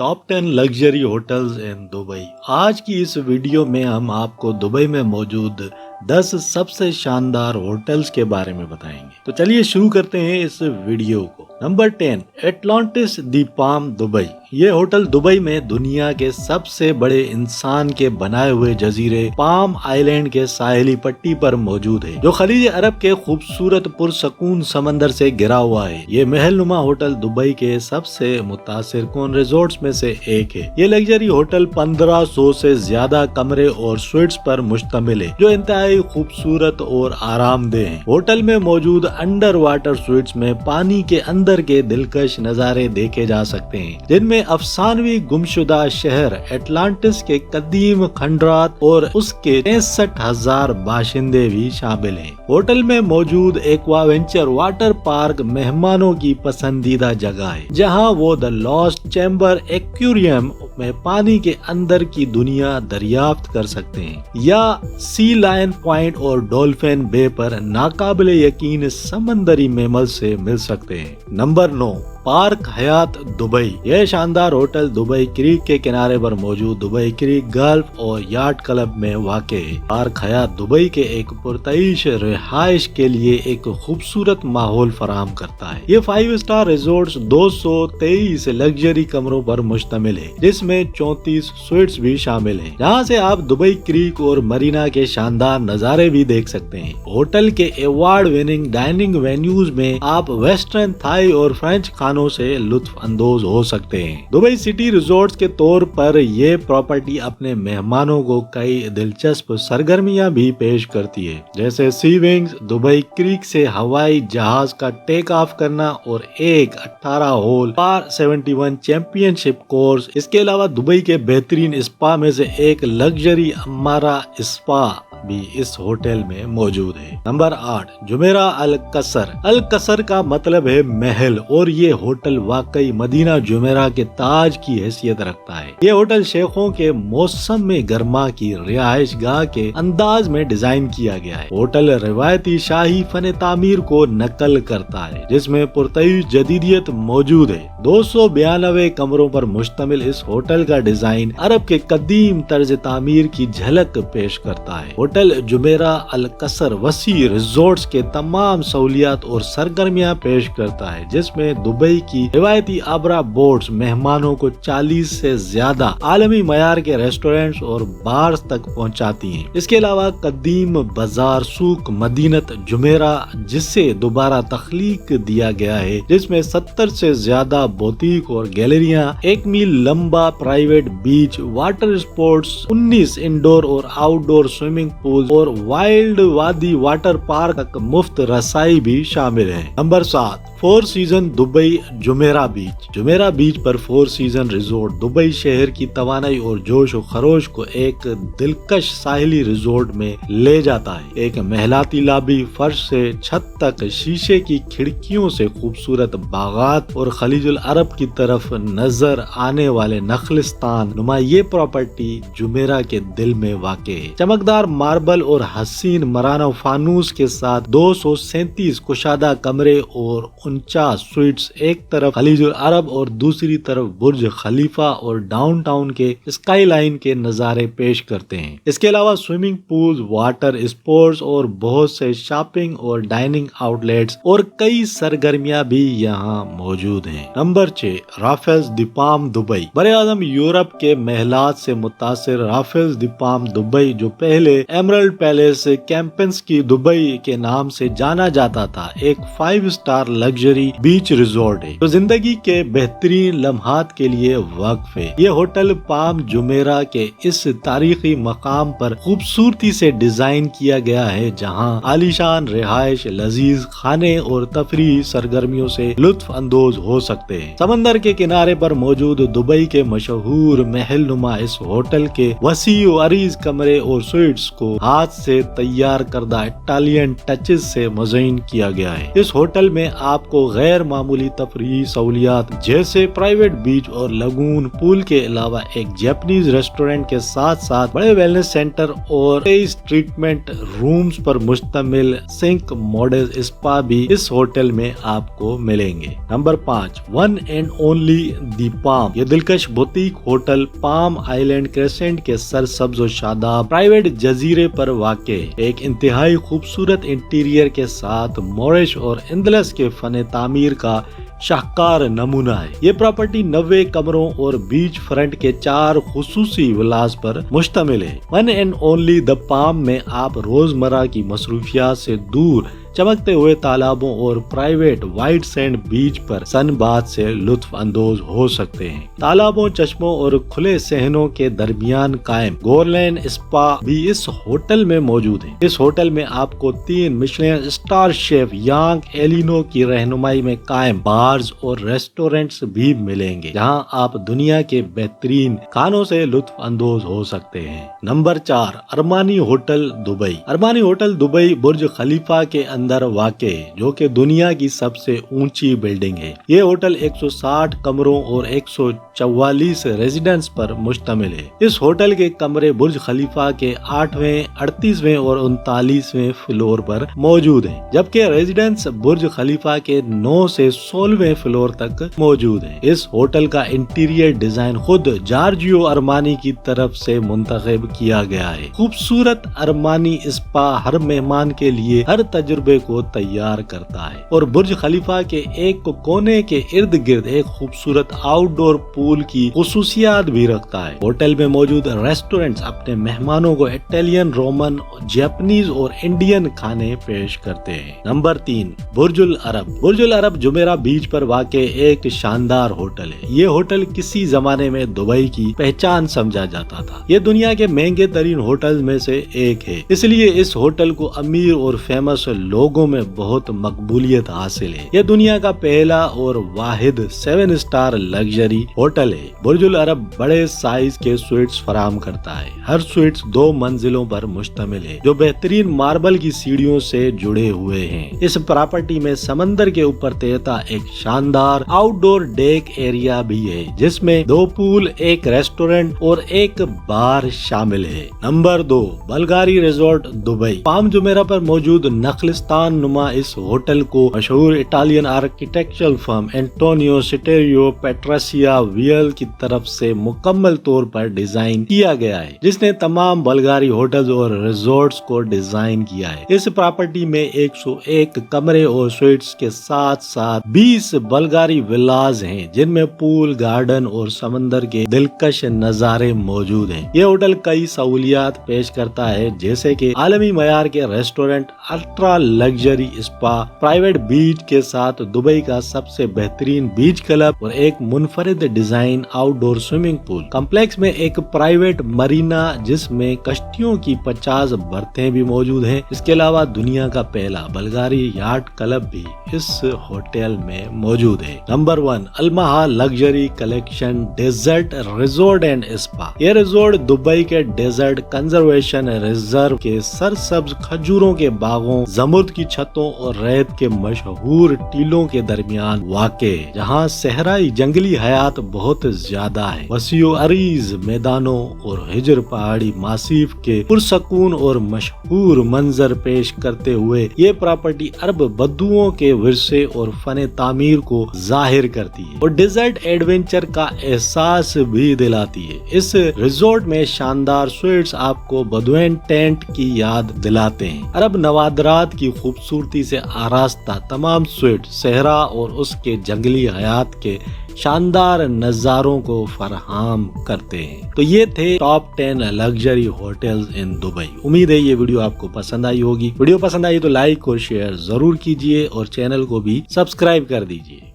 Top 10 luxury hotels in Dubai. आज की इस वीडियो में हम आपको दुबई में मौजूद 10 सबसे शानदार होटल्स के बारे में बताएंगे। तो चलिए शुरू करते हैं इस वीडियो को। नंबर 10, एटलांटिस दी पाम दुबई। ये होटल दुबई में दुनिया के सबसे बड़े इंसान के बनाए हुए जजीरे पाम आइलैंड के साहिली पट्टी पर मौजूद है, जो खलीज अरब के खूबसूरत पुरसकून समंदर से घिरा हुआ है। ये महलनुमा होटल दुबई के सबसे मुतासिर कौन रिजॉर्ट्स में से एक है। ये लग्जरी होटल 1500 से ज्यादा कमरे और स्वीट्स पर मुश्तमिल है, जो इंतहाई खूबसूरत और आरामदेह है। होटल में मौजूद अंडर वाटर स्वीट्स में पानी के अंदर के दिलकश नजारे देखे जा सकते हैं, जिनमें अफसानवी गुमशुदा शहर एटलांटिस के कदीम खंडरात और उसके 63,000 बाशिंदे भी शामिल हैं। होटल में मौजूद एक्वावेंचर वाटर पार्क मेहमानों की पसंदीदा जगह है, जहां वो द लॉस्ट चैम्बर एक्वेरियम में पानी के अंदर की दुनिया दरियाफ्त कर सकते हैं, या सी लायन पॉइंट और डॉल्फिन बे पर नाकाबिले यकीन समंदरी मैमल से मिल सकते हैं। नंबर 9, पार्क हयात दुबई। यह शानदार होटल दुबई क्रीक के किनारे पर मौजूद दुबई क्रीक गोल्फ और याट क्लब में वाक़ है। पार्क हयात दुबई के एक पुरतईश रिहाइश के लिए एक खूबसूरत माहौल फराहम करता है। ये 5 स्टार रिजॉर्ट्स 223 लग्जरी कमरों पर मुश्तमिल है, जिसमें 34 स्वीट्स भी शामिल हैं, जहां से आप दुबई क्रीक और मरीना के शानदार नजारे भी देख सकते हैं। होटल के अवार्ड विनिंग डाइनिंग वेन्यूज में आप वेस्टर्न, थाई और फ्रेंच खानों से लुत्फ अंदोज हो सकते हैं। दुबई सिटी रिजॉर्ट्स के तौर पर ये प्रॉपर्टी अपने मेहमानों को कई दिलचस्प सरगर्मियां भी पेश करती है, जैसे सी विंग्स, दुबई क्रीक से हवाई जहाज का टेक ऑफ करना और एक 18 होल पार 71 चैंपियनशिप कोर्स। इसके अलावा दुबई के बेहतरीन स्पा में से एक लग्जरी अमारा स्पा भी इस होटल में मौजूद है। नंबर 8, जुमेरा अल कसर। अल कसर का मतलब है महल, और ये होटल वाकई मदीना जुमेरा के ताज की हैसियत रखता है। ये होटल शेखों के मौसम में गर्मा की रिहाइश गाह के अंदाज में डिजाइन किया गया है। होटल रिवायती शाही फन तामीर को नकल करता है, जिसमें पुरतईश जदीदियत मौजूद है। 292 कमरों पर मुश्तमिल इस होटल का डिजाइन अरब के कदीम तर्ज तामीर की झलक पेश करता है। होटल जुमेरा अल कसर वसी रिजॉर्ट्स के तमाम सहूलियात और सरगर्मियां पेश करता है, जिसमें दुबई की रिवायती आबरा बोट्स मेहमानों को 40 से ज्यादा आलमी मयार के रेस्टोरेंट्स और बार्स तक पहुंचाती हैं। इसके अलावा कदीम बाजार सूक मदीनत जुमेरा, जिसे दोबारा तख्लीक दिया गया है, जिसमें 70 से ज्यादा बुटीक और गैलरियां, 1 मील लंबा private beach, water sports, 19 indoor और आउटडोर स्विमिंग पूल और वाइल्ड वादी वाटर पार्क तक मुफ्त रसाई भी शामिल है। Number 7, 4 season Dubai Jumeirah beach. Jumeirah beach पर 4 सीजन रिजॉर्ट दुबई शहर की तवानाई और जोश और खरोश को एक दिलकश साहिली रिजॉर्ट में ले जाता है। एक महलाती लॉबी, फर्श से छत तक शीशे की खिड़कियों से खूबसूरत बागात और खलीजुल अरब की तरफ नजर आने वाले नखलिस्तान नुमा ये प्रॉपर्टी जुमेरा के दिल में वाक़ है। चमकदार मार्बल और हसीन मराना फानूस के साथ 237 कुशादा कमरे और 49 स्वीट्स, एक तरफ खलीजुल अरब और दूसरी तरफ बुर्ज खलीफा और डाउनटाउन के स्काई लाइन के नजारे पेश करते हैं। इसके अलावा स्विमिंग पूल, वाटर स्पोर्ट्स और बहुत से शॉपिंग और डाइनिंग आउटलेट्स और कई सरगर्मियां भी यहाँ मौजूद हैं। नंबर 6, राफेल्स दी पाम दुबई। बड़े आजम यूरोप के महलात से मुतासिर राफेल्स दी पाम दुबई, जो पहले एमरल्ड पैलेस कैंपेंस्की दुबई के नाम से जाना जाता था, एक 5 स्टार लग्जरी बीच रिजॉर्ट है, जो जिंदगी के बेहतरीन लम्हात के लिए वक्फ है। ये होटल पाम जुमेरा के इस तारीखी मकाम पर खूबसूरती से डिजाइन किया गया है, जहां आलीशान रिहाइश, लजीज खाने और तफरीही सरगर्मियों से लुत्फ अंदोज हो सकते हैं। समंदर के किनारे पर मौजूद दुबई के मशहूर महल नुमा इस होटल के वसी और अरीज कमरे और स्वीट्स को हाथ से तैयार करदा इटालियन टचेस से मुज़य्यन किया गया है। इस होटल में आपको गैर मामूली तफरीही सहूलियात जैसे प्राइवेट बीच और लगून पूल के अलावा एक जापानीज रेस्टोरेंट के साथ साथ बड़े वेलनेस सेंटर और 23 ट्रीटमेंट रूम्स पर मुश्तमिल सिंक मॉडल स्पा भी इस होटल में आपको मिलेंगे। Number 5, one and only the palm. ये दिलकश boutique hotel palm island crescent के सरसब्ज और शादाब प्राइवेट जजीरे पर वाक़ एक इंतहाई खूबसूरत इंटीरियर के साथ मोरिश और इंदलस के फन तामीर का शाहकार नमूना है। ये प्रॉपर्टी 90 कमरों और बीच फ्रंट के 4 खुसूसी विलास पर मुश्तमिल है। One and only the palm में आप रोजमर्रा की मसरूफियात से दूर चमकते हुए तालाबों और प्राइवेट वाइट सैंड बीच पर सन बाथ से लुत्फ अंदोज हो सकते हैं। तालाबों, चश्मों और खुले सहनों के दरमियान कायम गोरलैंड स्पा भी इस होटल में मौजूद है। इस होटल में आपको 3 मिशेलिन स्टार शेफ यांग एलिनो की रहनुमाई में कायम बार्स और रेस्टोरेंट्स भी मिलेंगे, जहां आप दुनिया के बेहतरीन खानों से लुत्फ अंदोज हो सकते हैं। Number 4, Armani hotel Dubai. Armani hotel Dubai Burj Khalifa के अंदर वाक़ है, जो कि दुनिया की सबसे ऊंची बिल्डिंग है। ये होटल 160 कमरों और 144 रेजिडेंस पर मुश्तमिल है। इस होटल के कमरे बुर्ज खलीफा के 8वें, 38वें और 39वें फ्लोर पर मौजूद हैं, जबकि रेजिडेंस बुर्ज खलीफा के 9 से 16वें फ्लोर तक मौजूद है। इस होटल का इंटीरियर डिजाइन खुद जॉर्जियो अरमानी की तरफ से मुंतखब किया गया है। खूबसूरत अरमानी स्पा हर मेहमान के लिए हर तजुर्बे को तैयार करता है और बुर्ज खलीफा के एक कोने के इर्द गिर्द एक खूबसूरत आउटडोर पूल की खुसूसियात भी रखता है। होटल में मौजूद रेस्टोरेंट्स अपने मेहमानों को इटालियन, रोमन, जापानीज और इंडियन खाने पेश करते हैं। नंबर 3, बुर्जुल अरब। बुर्जुल अरब जुमेरा बीच पर वाक़े एक शानदार होटल है। ये होटल किसी जमाने में दुबई की पहचान समझा जाता था। ये दुनिया के महंगे तरीन होटल में से एक है, इसलिए इस होटल को अमीर और फेमस लोगों में बहुत मकबूलियत हासिल है। यह दुनिया का पहला और वाहिद 7 स्टार लग्जरी होटल है। बुर्जुल अरब बड़े साइज के स्वीट्स फराहम करता है। हर स्वीट्स 2 मंजिलों पर मुश्तमिल है, जो बेहतरीन मार्बल की सीढ़ियों से जुड़े हुए हैं। इस प्रॉपर्टी में समंदर के ऊपर तैरता एक शानदार आउटडोर डेक एरिया भी है, जिसमें 2 पूल, 1 रेस्टोरेंट और 1 बार शामिल है। Number 2, Bulgari resort Dubai. Palm Jumeirah पर मौजूद नखलिस्तान नुमा इस होटल को मशहूर Italian architectural firm Antonio Citterio Patricia Viel की तरफ से मुकम्मल तौर पर डिजाइन किया गया है, जिसने तमाम बल्गारी होटल्स और रिजॉर्ट्स को डिजाइन किया है। इस प्रॉपर्टी में 101 कमरे और स्वीट्स के साथ साथ 20 बल्गारी विलाज हैं, जिनमें पूल, गार्डन और समंदर के दिलकश नजारे मौजूद हैं। यह होटल कई सहूलियात पेश करता है, जैसे कि आलमी मयार के restaurant, ultra luxury spa, private beach के साथ दुबई का सबसे बेहतरीन बीच क्लब और एक मुनफरिद design outdoor swimming pool. Complex में एक प्राइवेट मरीना जिसमें कश्तियों की 50 बर्तें भी मौजूद हैं। इसके अलावा दुनिया का पहला बल्गारी याट क्लब भी इस होटल में मौजूद है। Number 1, Al Maha luxury collection desert resort and spa. यह रिजॉर्ट दुबई के डेजर्ट कंजर्वेशन रिजर्व के सरसब्ज खजूरों के बागों, जमुर्द की छतों और रेत के मशहूर टीलों के दरमियान वाक़े, जहां सहराई जंगली हयात बहुत ज्यादा है। वसीओ अरीज मैदानों और हिजर पहाड़ी मासीफ के पुरसकून और मशहूर मंजर पेश करते हुए ये प्रॉपर्टी अरब बद्दुओं के विरसे और फन तामीर को जाहिर करती है और डेजर्ट एडवेंचर का एहसास भी दिलाती है। इस रिजॉर्ट में शानदार स्वीट्स आपको बदुएन टेंट की याद दिलाते हैं। अरब नवादरात की खूबसूरती से आरास्ता तमाम स्वीट सहरा और उसके जंगली हयात के शानदार नजारों को फराहम करते हैं। तो ये थे top 10 luxury hotels in Dubai. उम्मीद है ये वीडियो आपको पसंद आई होगी। वीडियो पसंद आई तो लाइक और शेयर जरूर कीजिए और चैनल को भी सब्सक्राइब कर दीजिए।